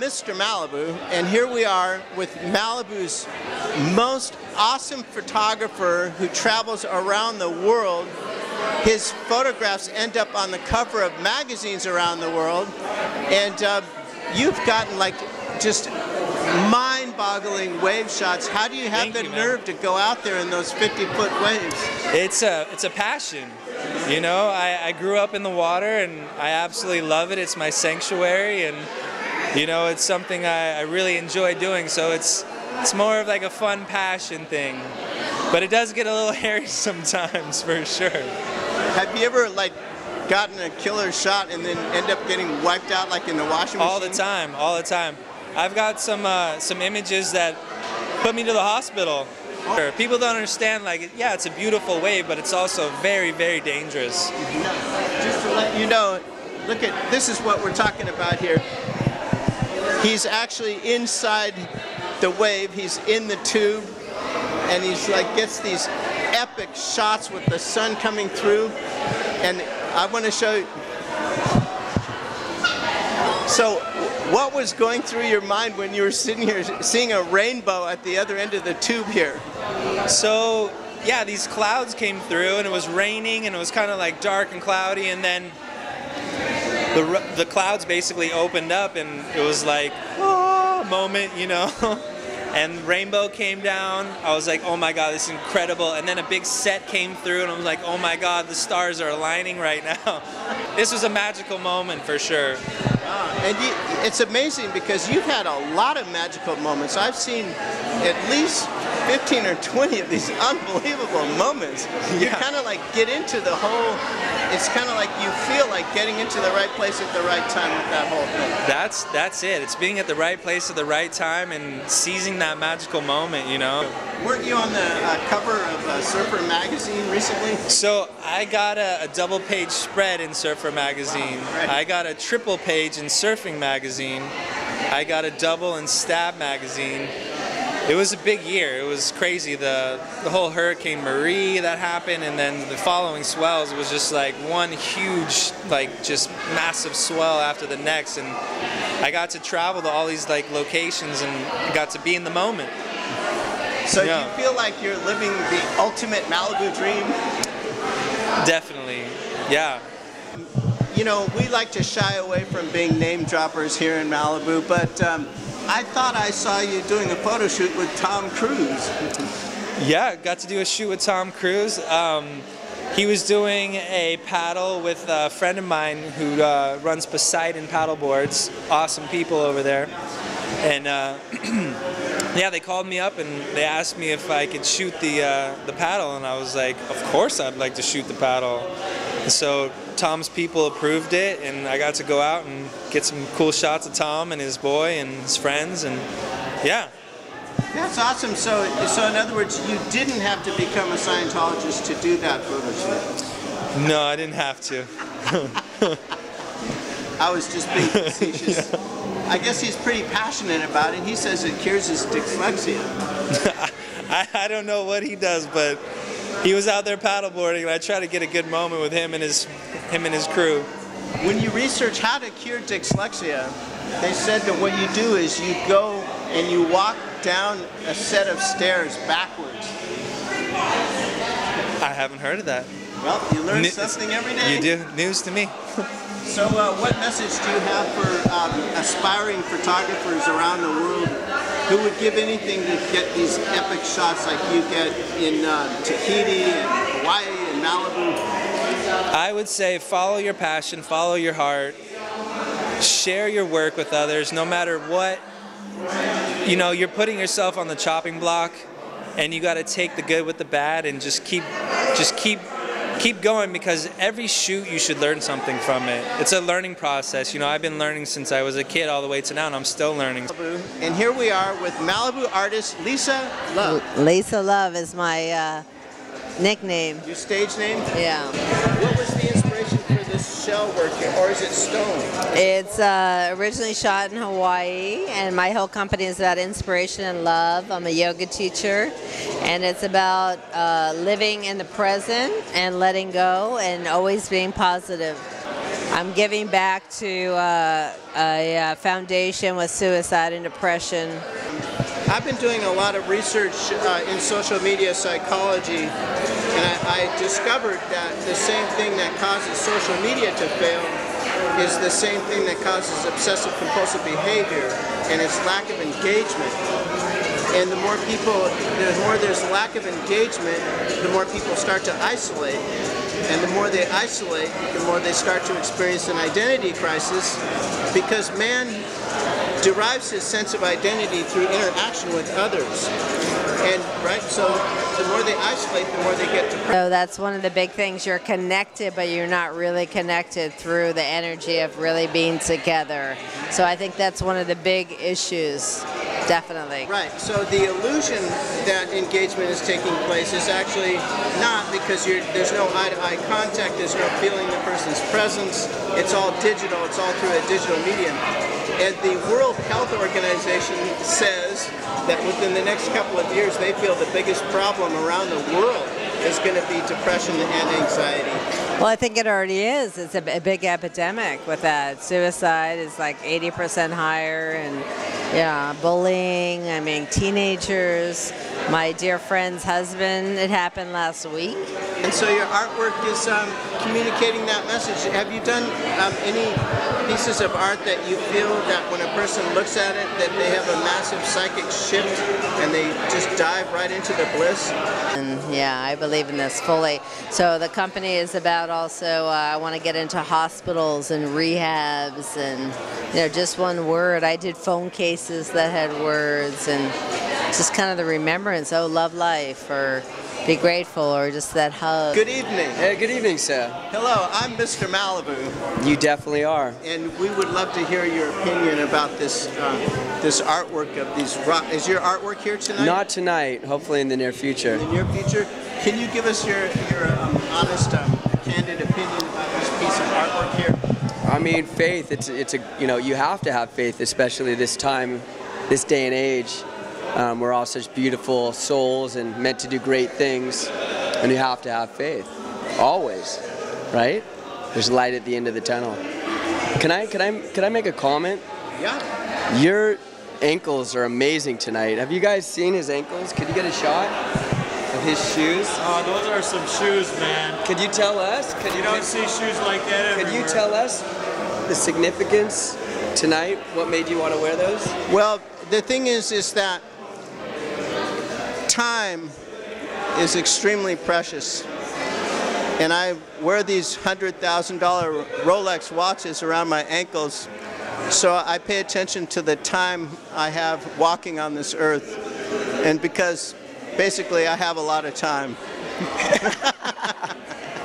Mr. Malibu, and here we are with Malibu's most awesome photographer who travels around the world. His photographs end up on the cover of magazines around the world, and you've gotten like just mind-boggling wave shots. How do you have the nerve to go out there in those 50-foot waves? It's a passion. You know, I grew up in the water and I absolutely love it. It's my sanctuary, and you know, it's something I really enjoy doing. So it's more of like a fun passion thing. But it does get a little hairy sometimes, for sure. Have you ever like gotten a killer shot and then end up getting wiped out like in the washing machine? All the time, all the time. I've got some images that put me to the hospital. People don't understand, like, yeah, it's a beautiful wave, but it's also very, very dangerous. Just to let you know, look at, this is what we're talking about here. He's actually inside the wave, he's in the tube, and he's like, gets these epic shots with the sun coming through. And I want to show you. So, what was going through your mind when you were sitting here seeing a rainbow at the other end of the tube here? So, yeah, these clouds came through and it was raining and it was kind of like dark and cloudy, and then the clouds basically opened up and it was like, oh, moment, you know. And rainbow came down. I was like, oh my God, this is incredible. And then a big set came through and I was like, oh my God, the stars are aligning right now. This was a magical moment for sure. And it's amazing because you've had a lot of magical moments. I've seen at least 15 or 20 of these unbelievable moments. You kind of like get into the whole, it's kind of like you feel like getting into the right place at the right time with that whole thing. That's it. It's being at the right place at the right time and seizing that magical moment, you know. Weren't you on the cover of Surfer magazine recently? So I got a double page spread in Surfer magazine. Wow, I got a triple page in Surfing magazine. I got a double in Stab magazine. It was a big year. It was crazy. The whole Hurricane Marie that happened, and then the following swells, it was just like one huge, like just massive swell after the next. And I got to travel to all these like locations and got to be in the moment. So do you feel like you're living the ultimate Malibu dream? Definitely, yeah. You know, we like to shy away from being name droppers here in Malibu, but I thought I saw you doing a photo shoot with Tom Cruise. Yeah, got to do a shoot with Tom Cruise. He was doing a paddle with a friend of mine who runs Poseidon paddleboards. Awesome people over there. And yeah, they called me up and they asked me if I could shoot the paddle, and I was like, of course I'd like to shoot the paddle. And so Tom's people approved it, and I got to go out and get some cool shots of Tom and his boy and his friends, and yeah. That's awesome. So in other words, you didn't have to become a Scientologist to do that photo shoot? No, I didn't have to. I was just being facetious. Yeah. I guess he's pretty passionate about it. He says it cures his dyslexia. I don't know what he does, but he was out there paddleboarding, and I tried to get a good moment with him and his crew. When you research how to cure dyslexia, they said that what you do is you go and you walk down a set of stairs backwards. I haven't heard of that. Well, you learn something every day. You do. News to me. So what message do you have for aspiring photographers around the world who would give anything to get these epic shots like you get in Tahiti and Hawaii and Malibu? I would say follow your passion, follow your heart, share your work with others, no matter what. You know, you're putting yourself on the chopping block, and you got to take the good with the bad and just keep going, because every shoot you should learn something from it. It's a learning process. You know, I've been learning since I was a kid all the way to now, and I'm still learning. And here we are with Malibu artist Lisa Love. Lisa Love is my nickname. Your stage name? Yeah. What was the inspiration for this shell work here, or is it stone? It's originally shot in Hawaii, and my whole company is about inspiration and love. I'm a yoga teacher, and it's about living in the present and letting go and always being positive. I'm giving back to a foundation with suicide and depression. I've been doing a lot of research in social media psychology, and I discovered that the same thing that causes social media to fail is the same thing that causes obsessive compulsive behavior, and it's lack of engagement. And the more there's lack of engagement, the more people start to isolate. And the more they isolate, the more they start to experience an identity crisis, because man derives his sense of identity through interaction with others. And so the more they isolate, the more they get depressed. So that's one of the big things. You're connected, but you're not really connected through the energy of really being together. So I think that's one of the big issues, definitely. Right. So the illusion that engagement is taking place is actually not, because there's no eye-to-eye contact, there's no feeling the person's presence. It's all digital. It's all through a digital medium. And the World Health Organization says that within the next couple of years, they feel the biggest problem around the world is going to be depression and anxiety. Well, I think it already is. It's a big epidemic with that. Suicide is like 80% higher, and yeah, bullying. I mean, teenagers. My dear friend's husband, it happened last week. And so your artwork is communicating that message. Have you done any pieces of art that you feel that when a person looks at it, that they have a massive psychic shift and they just dive right into the bliss? And yeah, I believe in this fully. So the company is about also, I want to get into hospitals and rehabs, and just one word. I did phone cases that had words, and just kind of the remembrance, oh, love life, or be grateful, or just that hug. Good evening. Hey, good evening, sir. Hello, I'm Mr. Malibu. You definitely are. And we would love to hear your opinion about this this artwork of these rock. Is your artwork here tonight? Not tonight, hopefully in the near future. In the near future? Can you give us your honest, candid opinion about this piece of artwork here? I mean, faith, it's you have to have faith, especially this time, this day and age. We're all such beautiful souls and meant to do great things, and you have to have faith, always, right? There's light at the end of the tunnel. Can I make a comment? Yeah. Your ankles are amazing tonight. Have you guys seen his ankles? Could you get a shot of his shoes? Oh, those are some shoes, man. Could you tell us? You don't see shoes like that everywhere. Could you tell us the significance tonight? What made you want to wear those? Well, the thing is that time is extremely precious, and I wear these $100,000 Rolex watches around my ankles, so I pay attention to the time I have walking on this earth, and because basically I have a lot of time.